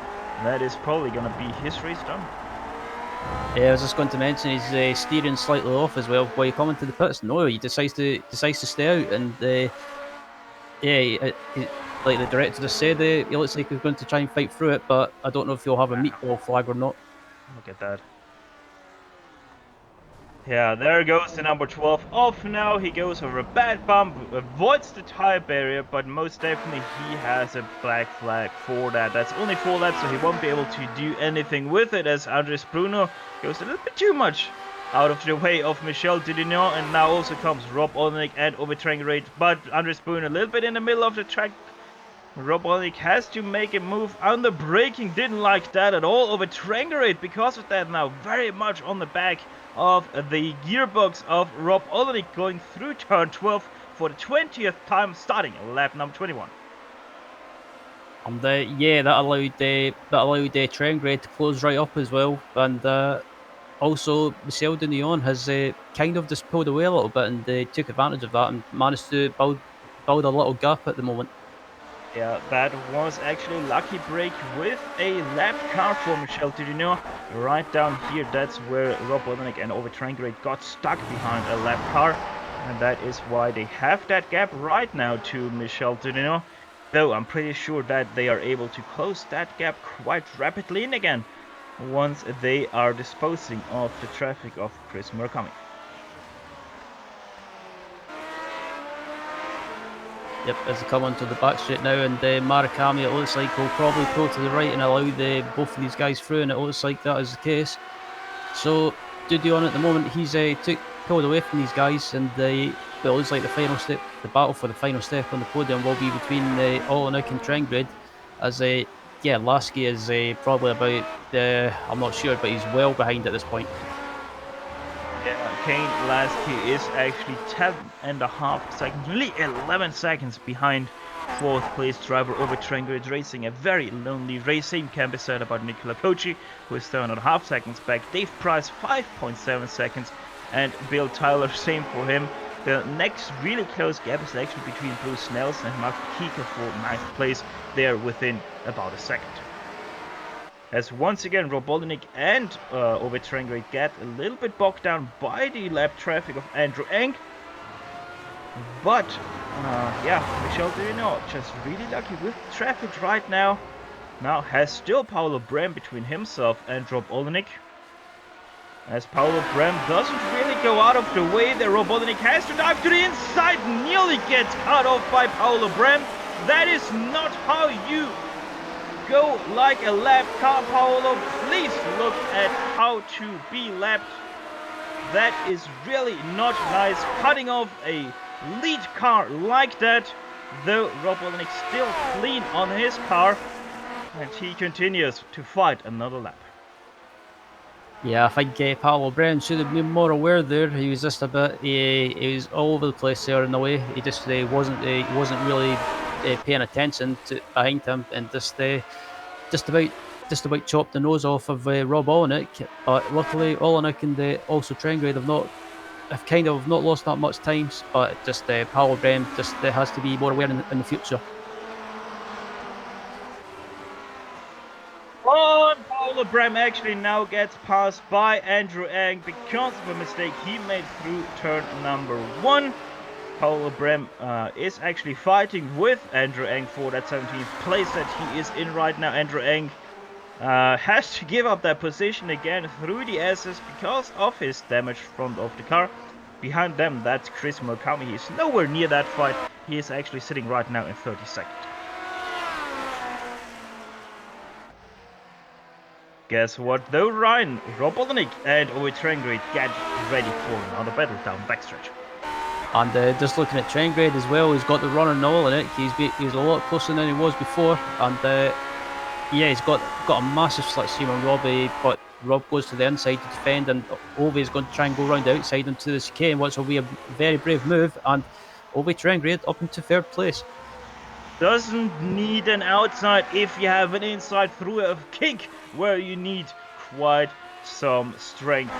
That is probably gonna be his race done. Yeah, I was just going to mention he's steering slightly off as well. While you come into the pits, no, he decides to stay out, and like the director just said, he looks like he's going to try and fight through it, but I don't know if he'll have a meatball flag or not. Look at that. Yeah, there goes the number 12 off now. He goes over a bad bump, avoids the tire barrier, but most definitely he has a black flag for that. That's only 4 laps, so he won't be able to do anything with it, as Andres Bruno goes a little bit too much out of the way of Michel Dudinho, and now also comes Rob Olenek and Ove Trengrade, but Andres Bruno a little bit in the middle of the track. Rob Olenek has to make a move on the braking, didn't like that at all. Ove Trengrade, because of that, now very much on the back of the gearbox of Rob Olenek, going through turn 12 for the 20th time, starting lap number 21. And that allowed Trengrade to close right up as well, and also Michel Dudinho has kind of just pulled away a little bit, and took advantage of that and managed to build a little gap at the moment. Yeah, that was actually a lucky break with a lap car for Michel Dudinho. Right down here, that's where Rob Olenek and Ove Trengrade got stuck behind a lap car. And that is why they have that gap right now to Michel Dudinho. Though I'm pretty sure that they are able to close that gap quite rapidly in again once they are disposing of the traffic of Chris Murakami. Yep, as they come onto the back straight now, and Murakami, it looks like, will probably pull to the right and allow both of these guys through, and it looks like that is the case. So Duty on at the moment, he's pulled away from these guys, and it looks like the final step, the battle for the final step on the podium will be between Olenek and Trengrid, as yeah, Lasky is probably about I'm not sure, but he's well behind at this point. Yeah, Kane Lasky is actually 10.5 seconds, nearly 11 seconds behind fourth place driver over Trengrid Racing. A very lonely race. Same can be said about Nicola Kochi, who is 7.5 seconds back. Dave Price 5.7 seconds, and Bill Tyler, same for him. The next really close gap is actually between Bruce Nelson and Mark Kika for 9th place. They're within about a second. As once again Rob Olenek and Ove Trengrid get a little bit bogged down by the lap traffic of Andrew Eng. But yeah, Michelle, do you know, just really lucky with traffic right now. Now has still Paolo Brem between himself and Rob Olenek. As Paolo Brem doesn't really go out of the way there, Rob Olenek has to dive to the inside, nearly gets cut off by Paolo Brem. That is not how you go like a lap car, Paolo. Please look at how to be lapped. That is really not nice, cutting off a lead car like that. Though Rob Olenek still clean on his car, and he continues to fight another lap. Yeah, I think Paolo Brown should have been more aware there. He was just a bit, he was all over the place there in the way. He just wasn't really paying attention to behind him, and just about chopped the nose off of Rob Olenek. But luckily, Olenek and also Trengrid have kind of not lost that much time. But just Paolo Brown just has to be more aware in the future. Paolo Brem actually now gets passed by Andrew Eng because of a mistake he made through turn number 1. Paolo Brem is actually fighting with Andrew Eng for that 17th place that he is in right now. Andrew Eng has to give up that position again through the S's because of his damaged front of the car. Behind them, that's Chris Murakami. He's nowhere near that fight. He is actually sitting right now in 32nd. Guess what though, Ryan? Rob Olenek and Ove Trengrid get ready for another battle down backstretch. And just looking at Trengrid as well, he's got the run and all in it. He's a lot closer than he was before, and yeah, he's got a massive slipstream on Robbie, but Rob goes to the inside to defend, and Ove is going to try and go round the outside into the chicane, which will be a very brave move, and Ove Trengrid up into 3rd place. Doesn't need an outside if you have an inside through a kink where you need quite some strength.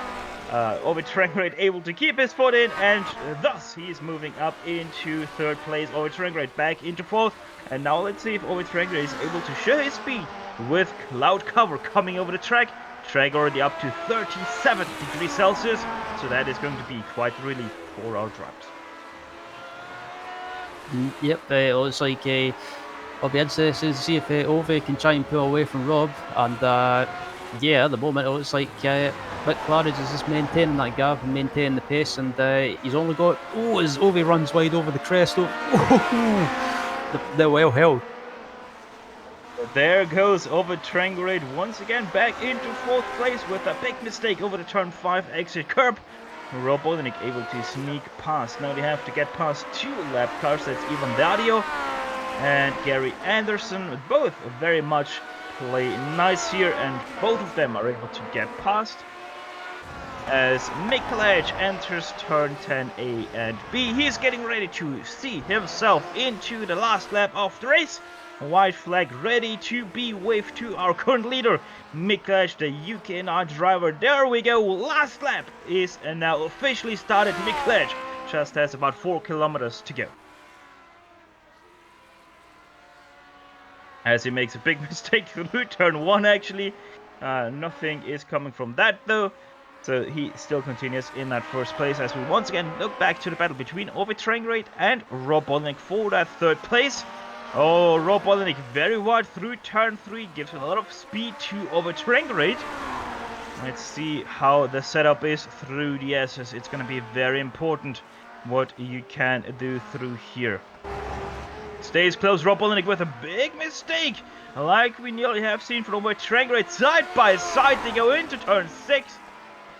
Ove Trengrid able to keep his foot in, and thus he's moving up into 3rd place. Ove Trengrid back into 4th, and now let's see if Ove Trengrid is able to show his speed with cloud cover coming over the track. Track already up to 37 degrees Celsius, so that is going to be quite really for our drivers. Yep, it looks like I'll be interested to see if Ove can try and pull away from Rob, and yeah, at the moment it looks like Vic Claridge is just maintaining that gap and maintaining the pace, and he's only got, as Ove runs wide over the crest, they're well held. There goes Ove Trengrid once again back into 4th place with a big mistake over the turn 5 exit curb. Rob Olenek able to sneak past. Now they have to get past 2 lap cars. That's Ivan Dadio and Gary Anderson. Both very much play nice here, and both of them are able to get past. As Michelin enters turn 10A and B, he's getting ready to see himself into the last lap of the race. White flag ready to be waved to our current leader, Michelin, the UKNR driver. There we go, last lap is now officially started. Michelin just has about 4 kilometers to go. As he makes a big mistake through turn 1 actually. Nothing is coming from that though. So he still continues in that 1st place as we once again look back to the battle between Ove Trengrid and Rob Olenek for that 3rd place. Oh, Rob Olenek very wide through turn 3, gives a lot of speed to Ove Trengrid. Let's see how the setup is through the S's. It's going to be very important what you can do through here. Stays close, Rob Olenek with a big mistake, like we nearly have seen from Ove Trengrid. Side by side they go into turn 6.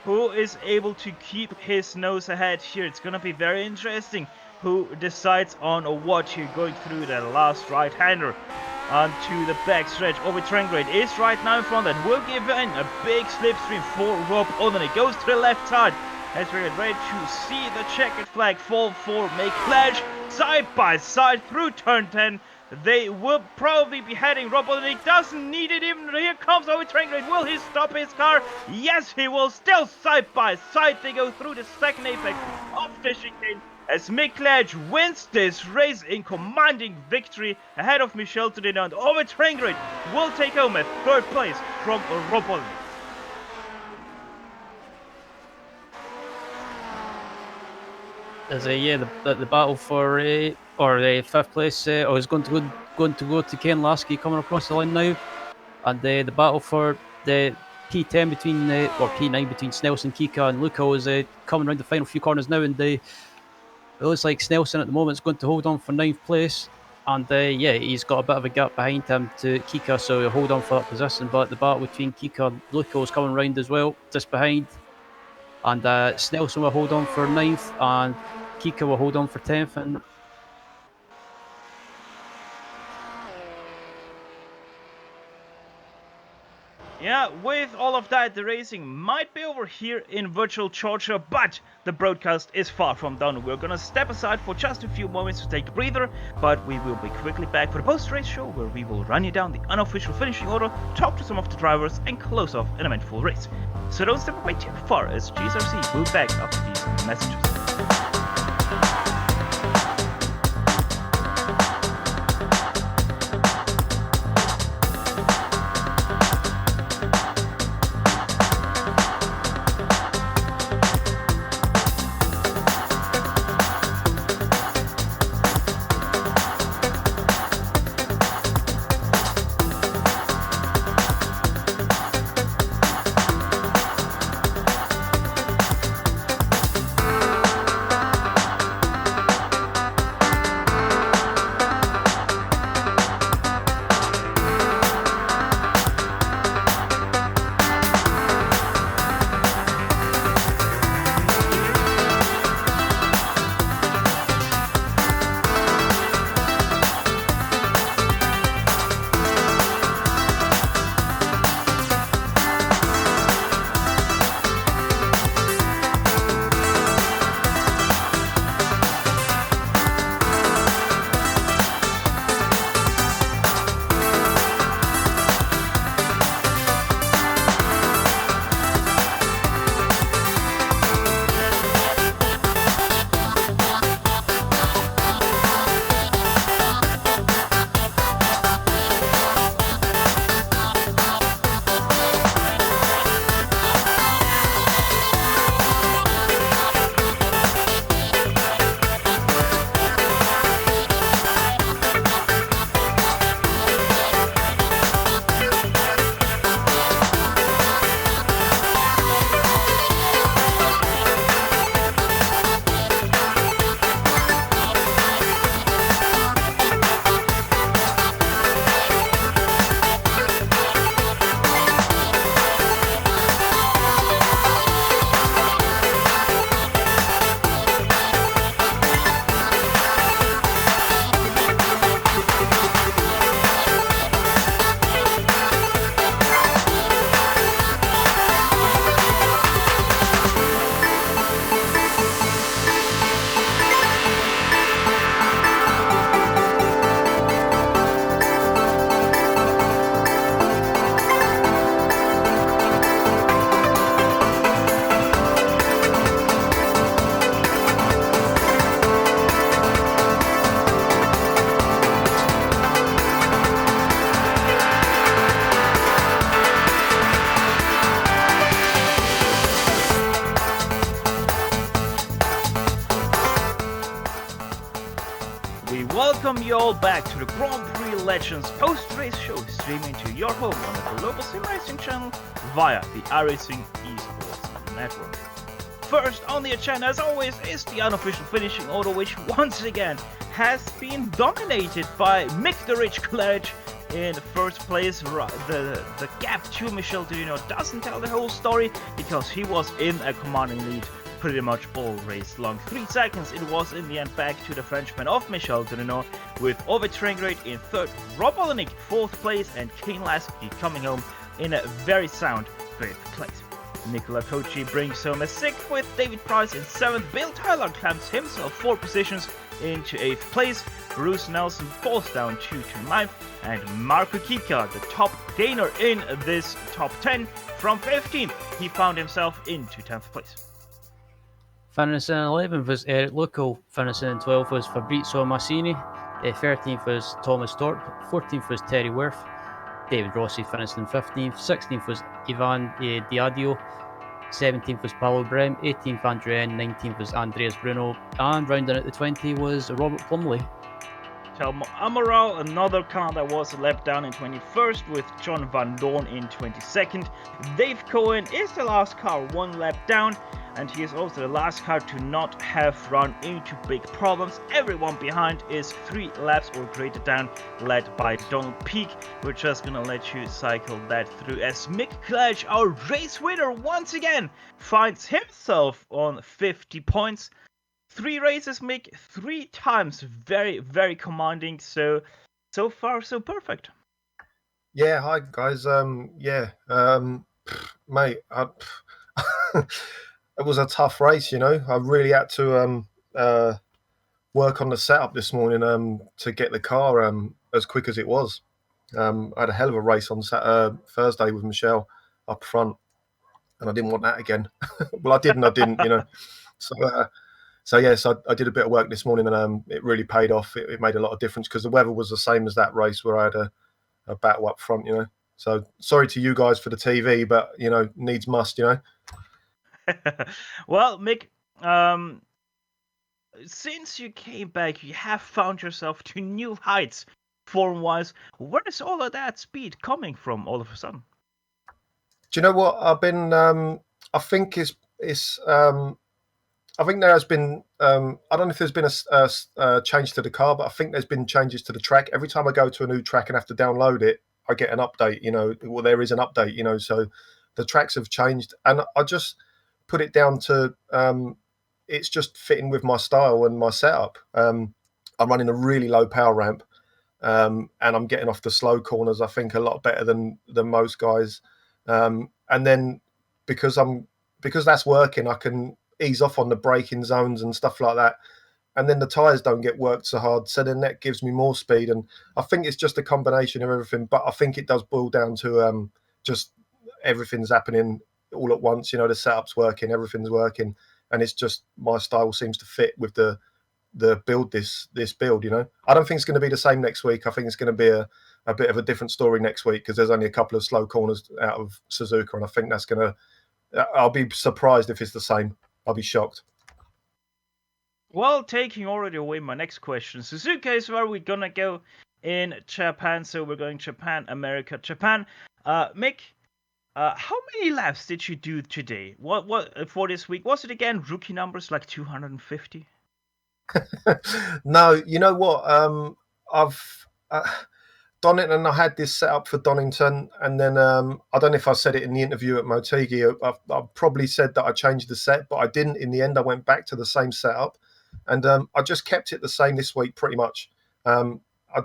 who is able to keep his nose ahead here. It's gonna be very interesting who decides on what to going through the last right-hander onto the backstretch. Over turn grade is right now in front and will give in a big slipstream for Rob Olden. It goes to the left side as we're ready to see the checkered flag fall for McLaren side by side through turn 10. They will probably be heading Rob Olden. He doesn't need it even. Here comes over train grade. Will he stop his car? Yes, he will. Still side by side. They go through the second apex of the chicane as Michelin wins this race in commanding victory ahead of Michel today. And over train grade will take home a third place from Rob Olden. As the battle for or the fifth place is going to go to Ken Lasky coming across the line now, and the battle for the P10 between or P9 between Snelson, Kika, and Luca is coming around the final few corners now, and it looks like Snelson at the moment is going to hold on for 9th place, and he's got a bit of a gap behind him to Kika, so he'll hold on for that position. But the battle between Kika and Luca is coming round as well, just behind. And Snelson will hold on for 9th, and Kika will hold on for 10th. And yeah, with all of that, the racing might be over here in virtual Georgia, but the broadcast is far from done. We're gonna step aside for just a few moments to take a breather, but we will be quickly back for the post-race show where we will run you down the unofficial finishing order, talk to some of the drivers, and close off an eventful race. So don't step away too far as GSRC will back after these messages. Welcome you all back to the Grand Prix Legends post-race show, streaming to your home on the global SimRacing channel via the iRacing Esports Network. First on the agenda, as always, is the unofficial finishing order, which once again has been dominated by Mick the Rich Claridge in first place. The gap to Michel doesn't tell the whole story because he was in a commanding lead pretty much all race long. 3 seconds it was in the end back to the Frenchman of Michel with Ovid Trengrid in third, Rob Olenek fourth place, and Kane Lasky coming home in a very sound 5th place. Nicola Kochi brings home a 6th with David Price in 7th. Bill Tyler climbs himself 4 positions into 8th place. Bruce Nelson falls down 2 to 9th. And Marco Kika, the top gainer in this top 10, from 15th, he found himself into 10th place. Finishing in 11th was Eric Local. Finishing in 12th was Fabrizio Massini. 13th was Thomas Thorpe. 14th was Terry Worth. David Rossi finished in 15th. 16th was Ivan Diadio. 17th was Paolo Brem. 18th Andrew N. 19th was Andreas Bruno. And rounding out the 20 was Robert Plumley. Telmo Amaral, another car that was a lap down in 21st with John Van Dorn in 22nd. Dave Cohen is the last car 1 lap down, and he is also the last car to not have run into big problems. Everyone behind is 3 laps or greater down, led by Donald Peake. We're just gonna let you cycle that through as Mick Clash, our race winner, once again finds himself on 50 points. 3 races, Mick, 3 times, very, very commanding. So far, so perfect. Yeah, hi guys. Mate, it was a tough race. I really had to work on the setup this morning to get the car as quick as it was. I had a hell of a race on Thursday with Michelle up front, and I didn't want that again. Well, I did and I didn't, So I did a bit of work this morning, and it really paid off. It made a lot of difference because the weather was the same as that race where I had a battle up front, So sorry to you guys for the TV, but needs must, Well, Mick, since you came back, you have found yourself to new heights form-wise. Where is all of that speed coming from all of a sudden? Do you know what? I've been. I think I think there has been. I don't know if there's been a change to the car, but I think there's been changes to the track. Every time I go to a new track and have to download it, I get an update. Well, there is an update. So the tracks have changed, and I just put it down to it's just fitting with my style and my setup. I'm running a really low power ramp, and I'm getting off the slow corners, I think, a lot better than most guys. And then because that's working, I can ease off on the braking zones and stuff like that, and then the tires don't get worked so hard, so then that gives me more speed. And I think it's just a combination of everything, but I think it does boil down to just everything's happening all at once. The setup's working, everything's working, and it's just my style seems to fit with the build, this build. I don't think it's going to be the same next week. I think it's going to be a bit of a different story next week because there's only a couple of slow corners out of Suzuka, and I think that's going to I'll be surprised if it's the same. I'll be shocked. Well, taking already away my next question, Suzuka is where we're gonna go in Japan. So we're going Japan, America, Japan. Mick, how many laps did you do today? What for this week? Was it again rookie numbers like 250? No, you know what? I've Donington. I had this set up for Donington, and then I don't know if I said it in the interview at Motegi. I probably said that I changed the set, but I didn't. In the end, I went back to the same setup, and I just kept it the same this week, pretty much. I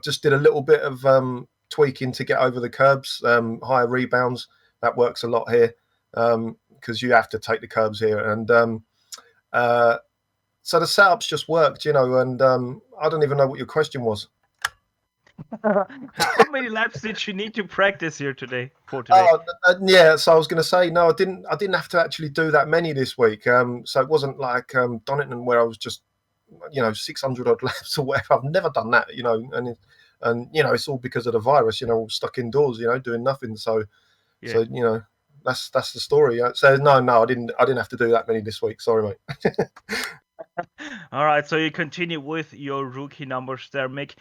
just did a little bit of tweaking to get over the curbs, higher rebounds. That works a lot here because you have to take the curbs here, and so the setups just worked, and I don't even know what your question was. How many laps did you need to practice here today? Yeah. So I was going to say no. I didn't have to actually do that many this week. So it wasn't like Donington where I was just 600 odd laps or whatever. I've never done that. And it's all because of the virus. All stuck indoors. Doing nothing. So yeah. So that's the story. So no, I didn't have to do that many this week. Sorry, mate. All right. So you continue with your rookie numbers there, Mick.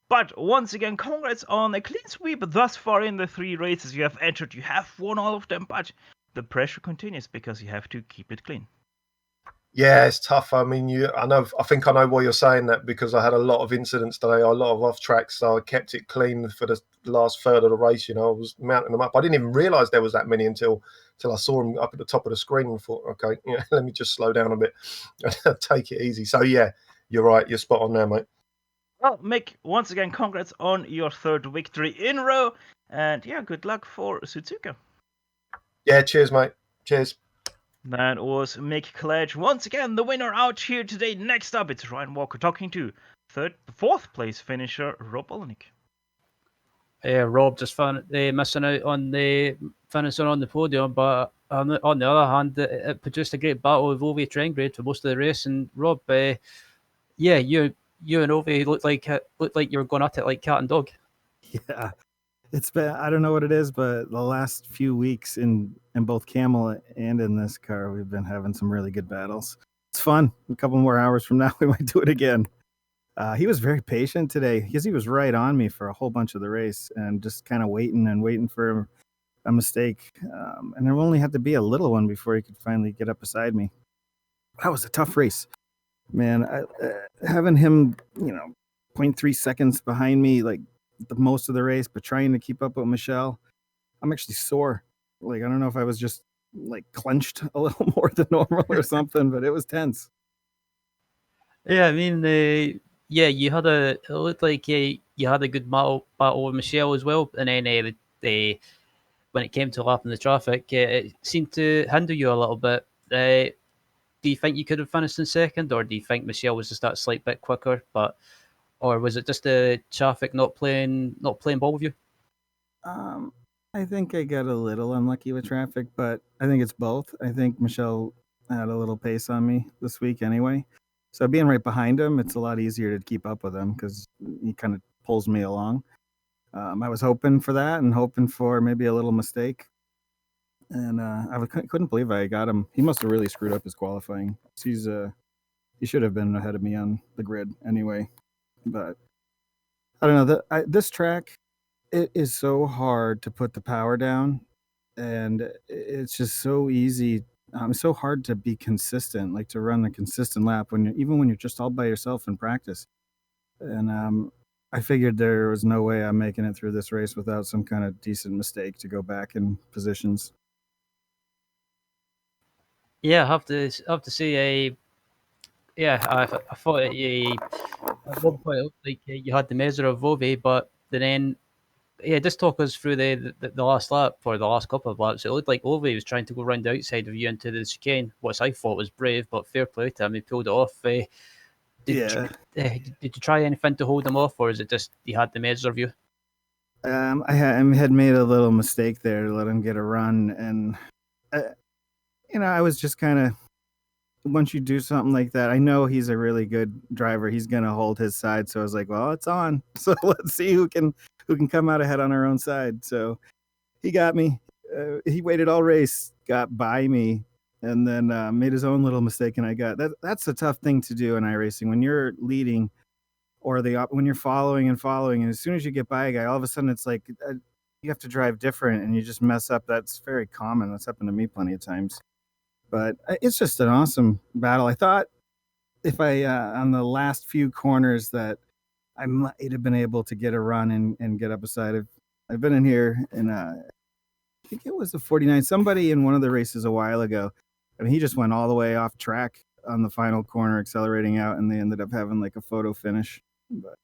But once again, congrats on a clean sweep thus far in the 3 races you have entered. You have won all of them, but the pressure continues because you have to keep it clean. Yeah, it's tough. I mean, I think I know why you're saying that, because I had a lot of incidents today, a lot of off tracks, so I kept it clean for the last third of the race. I was mounting them up. I didn't even realise there was that many until I saw them up at the top of the screen and thought, okay, let me just slow down a bit, take it easy. So yeah, you're right. You're spot on there, mate. Well, Mick, once again, congrats on your third victory in a row, and yeah, good luck for Suzuka. Yeah, cheers, mate. Cheers. That was Mick Cledge, once again the winner out here today. Next up, it's Ryan Walker talking to fourth place finisher Rob Olenek. Rob just missing out on the finishing on the podium, but on the other hand, it produced a great battle with Ovi Trengrid for most of the race. And Rob, yeah, you and Ovi looked like you were going at it like cat and dog. Yeah, it's been, I don't know what it is, but the last few weeks in both Camel and in this car, we've been having some really good battles. It's fun. A couple more hours from now, we might do it again. He was very patient today because he was right on me for a whole bunch of the race and just kind of waiting for a mistake. And there only had to be a little one before he could finally get up beside me. That was a tough race, man. Having him, 0.3 seconds behind me, like the most of the race, but trying to keep up with Michelle, I'm actually sore. Like, I don't know if I was just like clenched a little more than normal or something, but it was tense. Yeah, I mean, yeah, it looked like you had a good battle with Michelle as well, and then when it came to lapping the traffic, it seemed to hinder you a little bit. Do you think you could have finished in second, or do you think Michelle was just that slight bit quicker? Or was it just the traffic not playing ball with you? I think I got a little unlucky with traffic, but I think it's both. I think Michelle had a little pace on me this week anyway. So being right behind him, it's a lot easier to keep up with him because he kind of pulls me along. I was hoping for that and hoping for maybe a little mistake. And couldn't believe I got him. He must have really screwed up his qualifying. He should have been ahead of me on the grid anyway. But I don't know. This track, it is so hard to put the power down, and it's just so easy. It's so hard to be consistent, like to run a consistent lap even when you're just all by yourself in practice. And I figured there was no way I'm making it through this race without some kind of decent mistake to go back in positions. Yeah, I have to say, yeah, I thought at one point it looked like you had the measure of Vove, but then yeah, just talk us through the last lap or the last couple of laps. It looked like Ove was trying to go round the outside of you into the chicane, which I thought was brave, but fair play to him. He pulled it off. Did you try anything to hold him off, or is it just he had the measure of you? I had made a little mistake there to let him get a run, and I was just kind of, once you do something like that, I know he's a really good driver. He's gonna hold his side, so I was like, well, it's on. So let's see who can come out ahead on our own side. So he got me. He waited all race, got by me, and then made his own little mistake, and I got that. That's a tough thing to do in iRacing when you're leading, or when you're following, and as soon as you get by a guy, all of a sudden it's like you have to drive different, and you just mess up. That's very common. That's happened to me plenty of times. But it's just an awesome battle. I thought if I on the last few corners that I might have been able to get a run and get up beside. I've been in here, and I think it was the 49. Somebody in one of the races a while ago, I mean, he just went all the way off track on the final corner, accelerating out, and they ended up having like a photo finish. But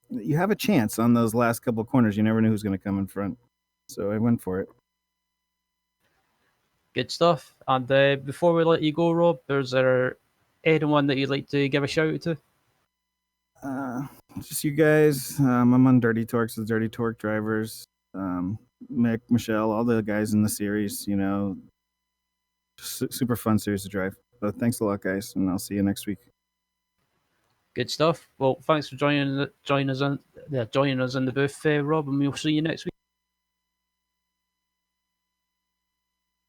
you have a chance on those last couple of corners. You never know who's going to come in front. So I went for it. Good stuff. And before we let you go, Rob, is there anyone that you'd like to give a shout out to? Just you guys. I'm on Dirty Torques with Dirty Torque drivers. Mick, Michelle, all the guys in the series. Super fun series to drive. But thanks a lot, guys, and I'll see you next week. Good stuff. Well, thanks for joining us in the booth, Rob, and we'll see you next week.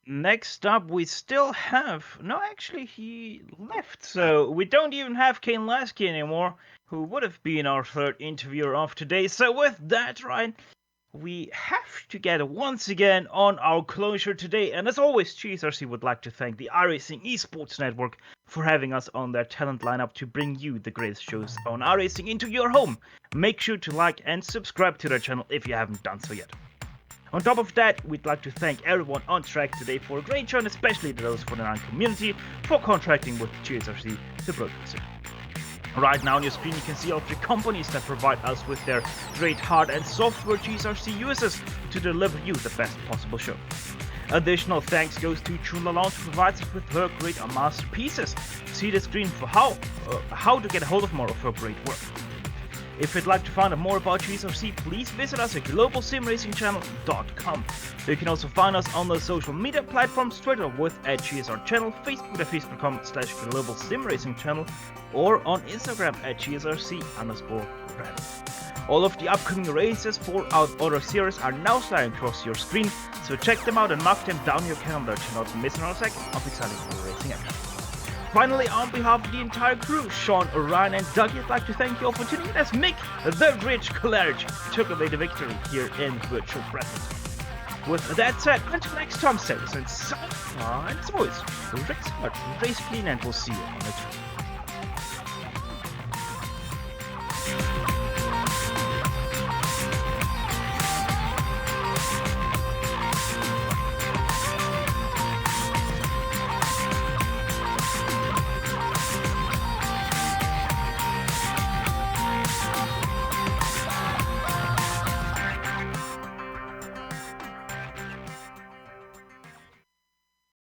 Next up, we still have... No, actually, he left. So we don't even have Kane Lasky anymore, who would have been our third interviewer of today. So with that, Ryan, we have to get once again on our closure today, and as always, GSRC would like to thank the iRacing Esports Network for having us on their talent lineup to bring you the greatest shows on iRacing into your home. Make sure to like and subscribe to their channel if you haven't done so yet. On top of that, we'd like to thank everyone on track today for a great show, and especially the Lotus 49 community for contracting with GSRC, the broadcaster. Right now on your screen you can see all 3 companies that provide us with their great hard and software GSRC uses to deliver you the best possible show. Additional thanks goes to Chun Lalonde, who provides us with her great masterpieces. See the screen for how to get a hold of more of her great work. If you'd like to find out more about GSRC, please visit us at globalsimracingchannel.com. You can also find us on the social media platforms, Twitter with @GSRChannel, Facebook at facebook.com/globalsimracingchannel, or on Instagram at GSRC_Reddit. All of the upcoming races for our other series are now sliding across your screen, so check them out and mark them down your calendar to not miss another second of exciting racing action. Finally, on behalf of the entire crew, Sean, Ryan and Doug, I'd like to thank you all for tuning in as Mick, the Rich Claridge, took away the victory here in virtual presence. With that said, until next time, sailors and so far, and as always, race hard, race clean, and we'll see you on the track.